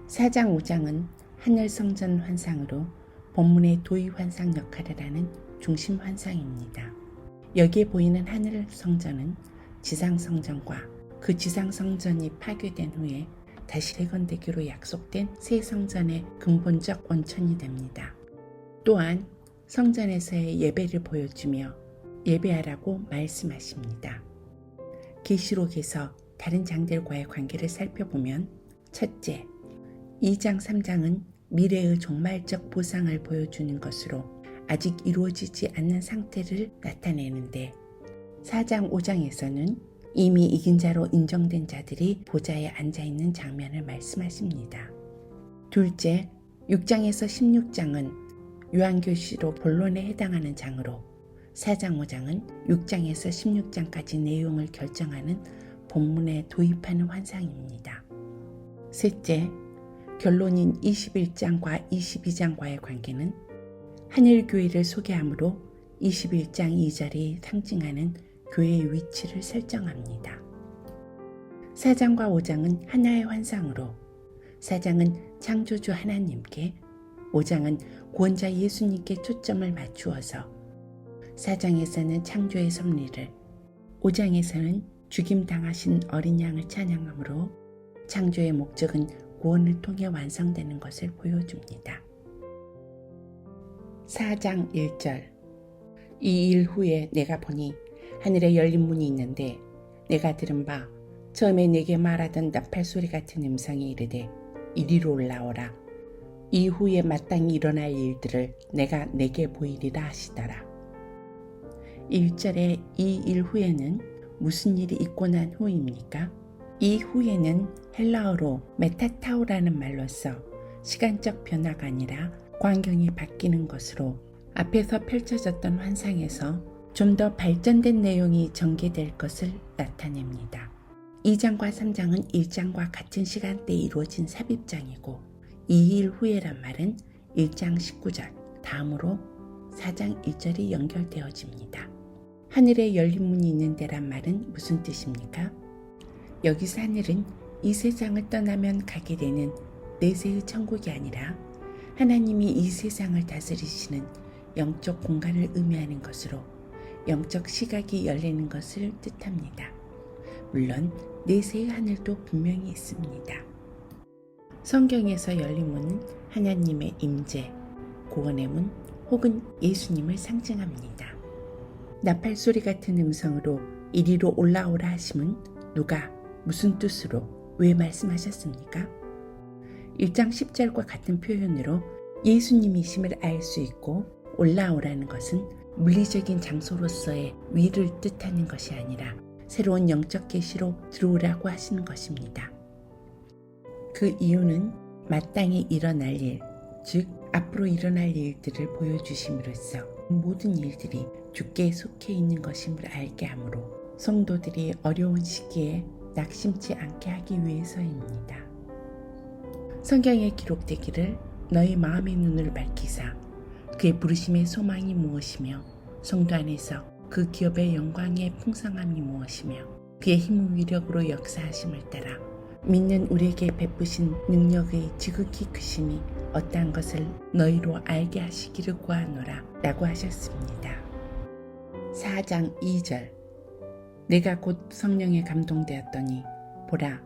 4장 5장은 하늘 성전 환상으로 본문의 도의 환상 역할을 하는 중심 환상입니다. 여기에 보이는 하늘 성전은 지상 성전과 그 지상 성전이 파괴된 후에 다시 재건되기로 약속된 새 성전의 근본적 원천이 됩니다. 또한 성전에서의 예배를 보여주며 예배하라고 말씀하십니다. 계시록에서 다른 장들과의 관계를 살펴보면 첫째, 2장 3장은 미래의 종말적 보상을 보여주는 것으로 아직 이루어지지 않는 상태를 나타내는데 4장 5장에서는 이미 이긴 자로 인정된 자들이 보좌에 앉아있는 장면을 말씀하십니다. 둘째, 6장에서 16장은 요한계시록 본론에 해당하는 장으로 4장 5장은 6장에서 16장까지 내용을 결정하는 본문에 도입하는 환상입니다. 셋째, 결론인 21장과 22장과의 관계는 하늘교회를 소개하므로 21장 2절이 상징하는 교회의 위치를 설정합니다. 4장과 5장은 하나의 환상으로 4장은 창조주 하나님께 5장은 구원자 예수님께 초점을 맞추어서 4장에서는 창조의 섭리를 5장에서는 죽임당하신 어린 양을 찬양하므로 창조의 목적은 구원을 통해 완성되는 것을 보여줍니다. 4장 1절 이 일 후에 내가 보니 하늘에 열린 문이 있는데 내가 들은 바 처음에 내게 말하던 나팔 소리 같은 음성이 이르되 이리로 올라오라. 이후에 마땅히 일어날 일들을 내가 내게 보이리라 하시더라. 1절의 이 일 후에는 무슨 일이 있고 난 후입니까? 이 후에는 헬라어로 메타타우라는 말로써 시간적 변화가 아니라 광경이 바뀌는 것으로 앞에서 펼쳐졌던 환상에서 좀 더 발전된 내용이 전개될 것을 나타냅니다. 2장과 3장은 1장과 같은 시간대에 이루어진 삽입장이고 2일 후에란 말은 1장 19절 다음으로 4장 1절이 연결되어집니다. 하늘에 열린 문이 있는 데란 말은 무슨 뜻입니까? 여기서 하늘은 이 세상을 떠나면 가게 되는 내세의 천국이 아니라 하나님이 이 세상을 다스리시는 영적 공간을 의미하는 것으로 영적 시각이 열리는 것을 뜻합니다. 물론 내세의 하늘도 분명히 있습니다. 성경에서 열린 문은 하나님의 임재, 구원의 문 혹은 예수님을 상징합니다. 나팔 소리 같은 음성으로 이리로 올라오라 하심은 누가 무슨 뜻으로 왜 말씀하셨습니까? 1장 10절과 같은 표현으로 예수님이심을 알 수 있고 올라오라는 것은 물리적인 장소로서의 위를 뜻하는 것이 아니라 새로운 영적 계시로 들어오라고 하시는 것입니다. 그 이유는 마땅히 일어날 일, 즉 앞으로 일어날 일들을 보여주심으로써 모든 일들이 주께 속해 있는 것임을 알게 하므로 성도들이 어려운 시기에 낙심치 않게 하기 위해서입니다. 성경에 기록되기를 너희 마음의 눈을 밝히사 그의 부르심의 소망이 무엇이며 성도 안에서 그 기업의 영광의 풍성함이 무엇이며 그의 힘의 위력으로 역사하심을 따라 믿는 우리에게 베푸신 능력의 지극히 크심이 어떠한 것을 너희로 알게 하시기를 구하노라 라고 하셨습니다. 4장 2절 내가 곧 성령에 감동되었더니 보라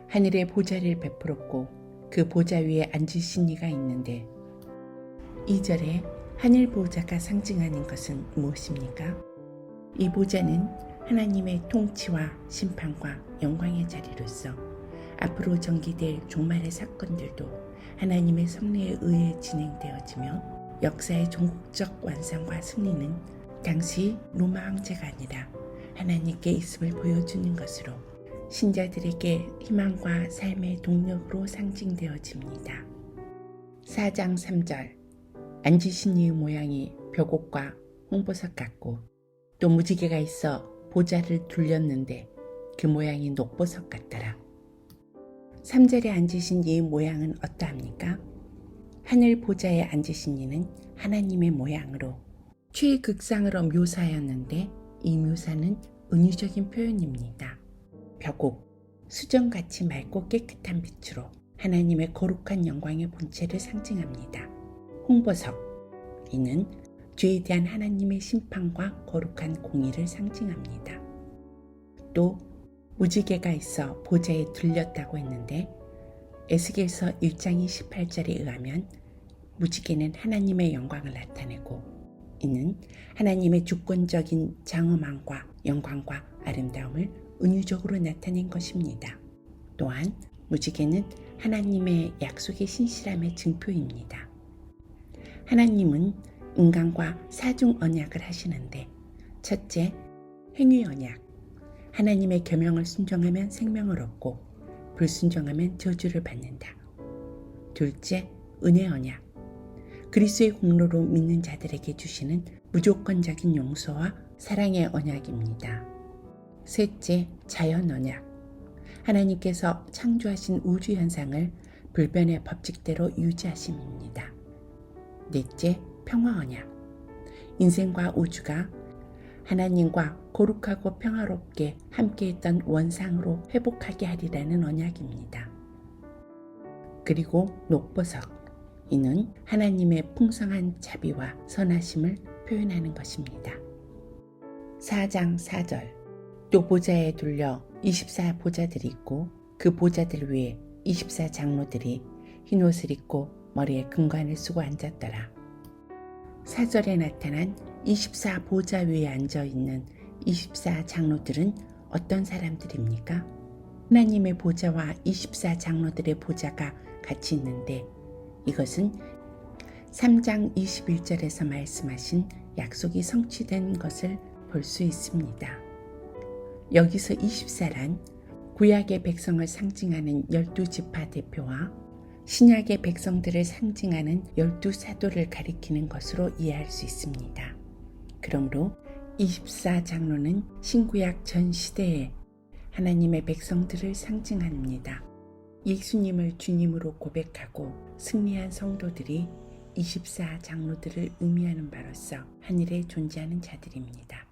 하늘에 보좌를 베풀었고 그 보좌 위에 앉으신 이가 있는데 2절에 하늘 보좌가 상징하는 것은 무엇입니까? 이 보좌는 하나님의 통치와 심판과 영광의 자리로서 앞으로 전개될 종말의 사건들도 하나님의 섭리에 의해 진행되어지며 역사의 종국적 완성과 승리는 당시 로마 황제가 아니라 하나님께 있음을 보여주는 것으로 신자들에게 희망과 삶의 동력으로 상징되어집니다. 4장 3절 앉으신 이의 모양이 벽옥과 홍보석 같고 또 무지개가 있어 보좌를 둘렸는데 그 모양이 녹보석 같더라. 3절에 앉으신 이의 모양은 어떠합니까? 하늘 보좌에 앉으신 이는 하나님의 모양으로 최극상으로 묘사하였는데 이 묘사는 은유적인 표현입니다. 벽옥, 수정같이 맑고 깨끗한 빛으로 하나님의 거룩한 영광의 본체를 상징합니다. 홍보석, 이는 죄에 대한 하나님의 심판과 거룩한 공의를 상징합니다. 또 무지개가 있어 보좌에 들렸다고 했는데 에스겔서 1장 28절에 의하면 무지개는 하나님의 영광을 나타내고 이는 하나님의 주권적인 장엄함과 영광과 아름다움을 은유적으로 나타낸 것입니다. 또한 무지개는 하나님의 약속의 신실함의 증표입니다. 하나님은 인간과 사중 언약을 하시는데 첫째, 행위 언약. 하나님의 계명을 순종하면 생명을 얻고 불순종하면 저주를 받는다. 둘째, 은혜 언약. 그리스도의 공로로 믿는 자들에게 주시는 무조건적인 용서와 사랑의 언약입니다. 셋째, 자연 언약. 하나님께서 창조하신 우주 현상을 불변의 법칙대로 유지하심입니다. 넷째, 평화 언약. 인생과 우주가 하나님과 거룩하고 평화롭게 함께했던 원상으로 회복하게 하리라는 언약입니다. 그리고 녹보석. 이는 하나님의 풍성한 자비와 선하심을 표현하는 것입니다. 4장 4절. 또 보좌에 둘려 24보좌들이 있고 그 보좌들 위에 24장로들이 흰옷을 입고 머리에 금관을 쓰고 앉았더라. 4절에 나타난 24보좌 위에 앉아있는 24장로들은 어떤 사람들입니까? 하나님의 보좌와 24장로들의 보좌가 같이 있는데 이것은 3장 21절에서 말씀하신 약속이 성취된 것을 볼 수 있습니다. 여기서 24란 구약의 백성을 상징하는 12지파 대표와 신약의 백성들을 상징하는 12사도를 가리키는 것으로 이해할 수 있습니다. 그러므로 24장로는 신구약 전 시대에 하나님의 백성들을 상징합니다. 예수님을 주님으로 고백하고 승리한 성도들이 24장로들을 의미하는 바로서 하늘에 존재하는 자들입니다.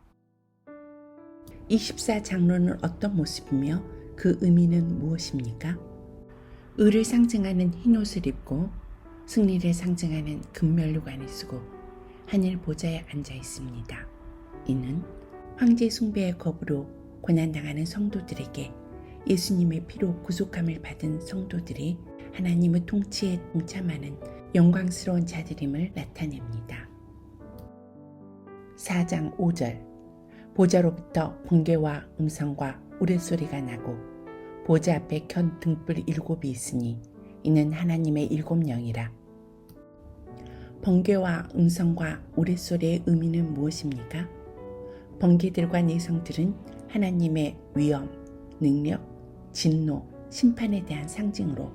24장로는 어떤 모습이며 그 의미는 무엇입니까? 의를 상징하는 흰옷을 입고 승리를 상징하는 금면류관을 쓰고 하늘 보좌에 앉아 있습니다. 이는 황제 숭배의 겁으로 고난당하는 성도들에게 예수님의 피로 구속함을 받은 성도들이 하나님의 통치에 동참하는 영광스러운 자들임을 나타냅니다. 4장 5절. 보좌로부터 번개와 음성과 우레소리가 나고 보좌 앞에 켠 등불 7이 있으니 이는 하나님의 7영이라. 번개와 음성과 우레소리의 의미는 무엇입니까? 번개들과 내성들은 하나님의 위엄, 능력, 진노, 심판에 대한 상징으로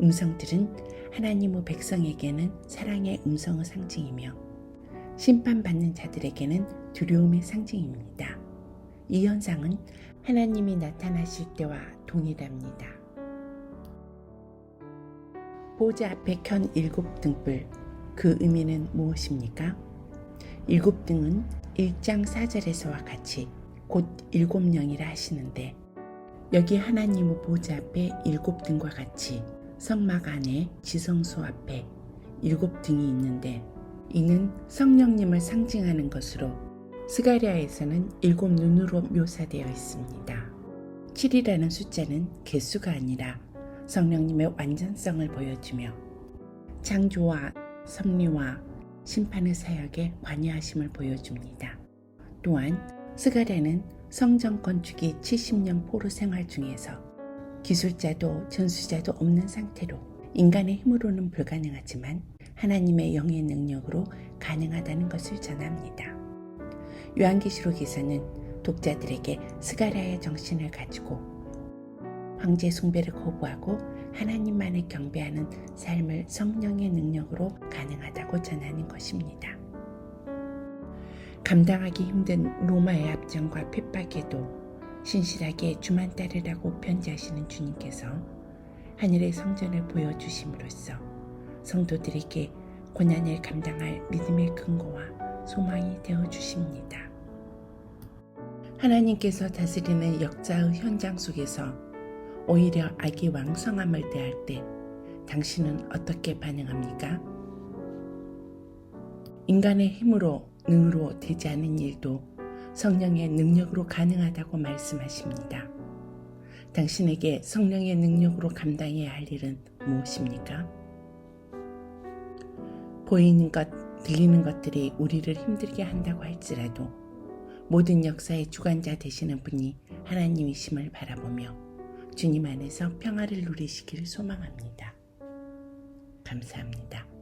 음성들은 하나님의 백성에게는 사랑의 음성의 상징이며 심판받는 자들에게는 두려움의 상징입니다. 이 현상은 하나님이 나타나실 때와 동일합니다. 보좌 앞에 켠 7등불, 그 의미는 무엇입니까? 7등은 1장 4절에서와 같이 곧 7영이라 하시는데 여기 하나님의 보좌 앞에 7등과 같이 성막 안에 지성소 앞에 7등이 있는데 이는 성령님을 상징하는 것으로 스가랴에서는 7눈으로 묘사되어 있습니다. 7이라는 숫자는 개수가 아니라 성령님의 완전성을 보여주며 창조와 섭리와 심판의 사역에 관여하심을 보여줍니다. 또한 스가랴는 성전 건축이 70년 포로 생활 중에서 기술자도 전수자도 없는 상태로 인간의 힘으로는 불가능하지만 하나님의 영의 능력으로 가능하다는 것을 전합니다. 요한계시록에서는 독자들에게 스가랴의 정신을 가지고 황제 숭배를 거부하고 하나님만을 경배하는 삶을 성령의 능력으로 가능하다고 전하는 것입니다. 감당하기 힘든 로마의 압정과 핍박에도 신실하게 주만 따르라고 편지하시는 주님께서 하늘의 성전을 보여주심으로써 성도들에게 고난을 감당할 믿음의 근거와 소망이 되어주십니다. 하나님께서 다스리는 역사의 현장 속에서 오히려 악이 왕성함을 대할 때 당신은 어떻게 반응합니까? 인간의 힘으로, 능으로 되지 않은 일도 성령의 능력으로 가능하다고 말씀하십니다. 당신에게 성령의 능력으로 감당해야 할 일은 무엇입니까? 보이는 것, 들리는 것들이 우리를 힘들게 한다고 할지라도 모든 역사의 주관자 되시는 분이 하나님이심을 바라보며 주님 안에서 평화를 누리시기를 소망합니다. 감사합니다.